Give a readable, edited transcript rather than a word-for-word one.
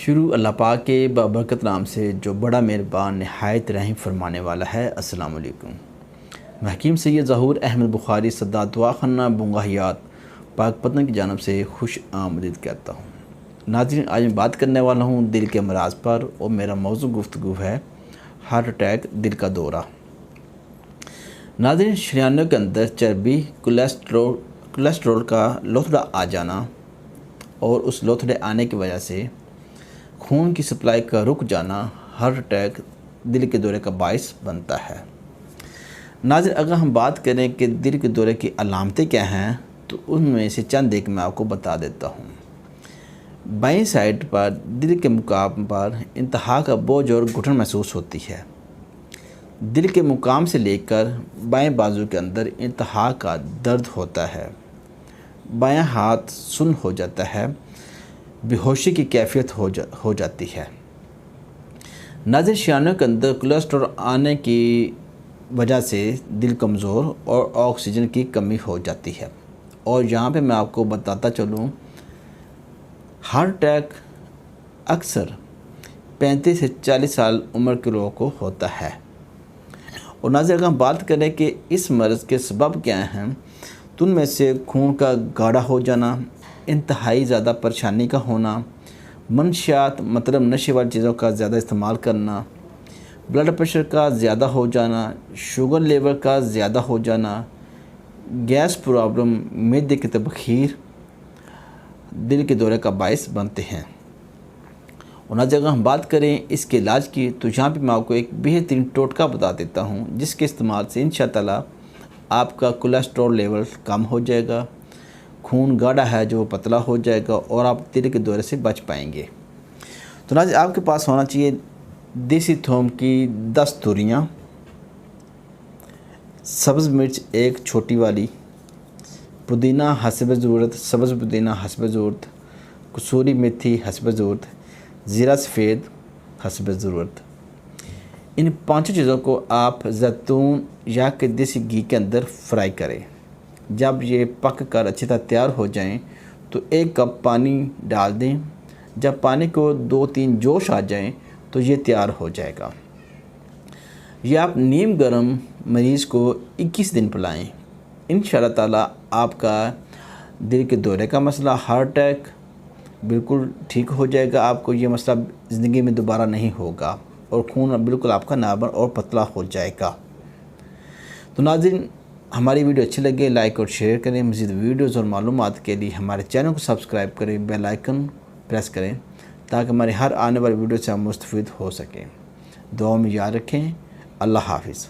शुरू अल्लाह पाक के बाबरकत नाम से जो बड़ा मेहरबान नहायत रहम फरमाने वाला है। अस्सलाम वालेकुम। मैं हकीम सैयद ज़हूर अहमद बुखारी सद्दा दुआखाना बुंगाहियात पाकपतन की जानब से खुश आमदीद कहता हूँ। नाज़रीन, आज मैं बात करने वाला हूँ दिल के अमराज पर और मेरा मौजू गुफ्तगू है हार्ट अटैक, दिल का दौरा। नाज़रीन, शरीयानों के अंदर चर्बी, कोलेस्ट्रोल का लोथड़ा आ जाना और उस लोथड़े आने की वजह से खून की सप्लाई का रुक जाना हार्ट अटैक, दिल के दौरे का बायस बनता है। नाज़रीन, अगर हम बात करें कि दिल के दौरे की अलामतें क्या हैं तो उनमें से चंद एक मैं आपको बता देता हूँ। बाईं साइड पर दिल के मुकाम पर इंतहा का बोझ और घुटन महसूस होती है। दिल के मुकाम से लेकर बाएं बाजू के अंदर इंतहा का दर्द होता है। बायां हाथ सुन्न हो जाता है, बेहोशी की कैफियत हो जाती है। नाज़रीन, शरीयानों के अंदर कोलेस्ट्रॉल आने की वजह से दिल कमज़ोर और ऑक्सीजन की कमी हो जाती है। और यहाँ पे मैं आपको बताता चलूँ, हार्ट अटैक अक्सर 35 से 40 साल उम्र के लोगों को होता है। और नाज़रीन, अगर हम बात करें कि इस मर्ज़ के सबब क्या हैं तो उनमें से खून का गाढ़ा हो जाना, इंतहाई ज़्यादा परेशानी का होना, मनशियात मतलब नशे वाली चीज़ों का ज़्यादा इस्तेमाल करना, ब्लड प्रेशर का ज़्यादा हो जाना, शुगर लेवल का ज़्यादा हो जाना, गैस प्रॉब्लम, मैदे की तबखीर दिल के दौरे का बायस बनते हैं। और ना जगह हम बात करें इसके इलाज की तो यहाँ पे मैं आपको एक बेहतरीन टोटका बता देता हूँ जिसके इस्तेमाल से इंशाअल्लाह आपका कोलेस्ट्रॉल लेवल कम हो जाएगा, खून गाढ़ा है जो पतला हो जाएगा और आप दिल के दौरे से बच पाएंगे। तो नाज़रीन, आपके पास होना चाहिए देसी थूम की 10 तुरियाँ, सब्ज़ मिर्च एक छोटी वाली, पुदीना हस्ब ज़रूरत, सब्ज़ पुदीना हस्ब ज़रूरत, कसूरी मेथी हस्ब ज़रूरत, ज़ीरा सफ़ेद हस्ब ज़रूरत। इन 5 चीज़ों को आप जैतून या कि देसी घी के अंदर फ्राई करें। जब ये पक कर अच्छी तरह तैयार हो जाएं तो 1 कप पानी डाल दें। जब पानी को 2-3 जोश आ जाएं तो ये तैयार हो जाएगा। ये आप नीम गर्म मरीज़ को 21 दिन पिलाएं। इंशाअल्लाह ताला आपका दिल के दौरे का मसला, हार्ट अटैक बिल्कुल ठीक हो जाएगा। आपको ये मसला ज़िंदगी में दोबारा नहीं होगा और खून बिल्कुल आपका नॉर्मल और पतला हो जाएगा। तो नाज़रीन, हमारी वीडियो अच्छी लगे लाइक और शेयर करें। मज़ीद वीडियोज़ और मालूमात के लिए हमारे चैनल को सब्सक्राइब करें, बेल आइकन प्रेस करें ताकि हमारी हर आने वाली वीडियो से हम मुस्तफ़ीद हो सकें। दुआ में याद रखें। अल्लाह हाफ़िज़।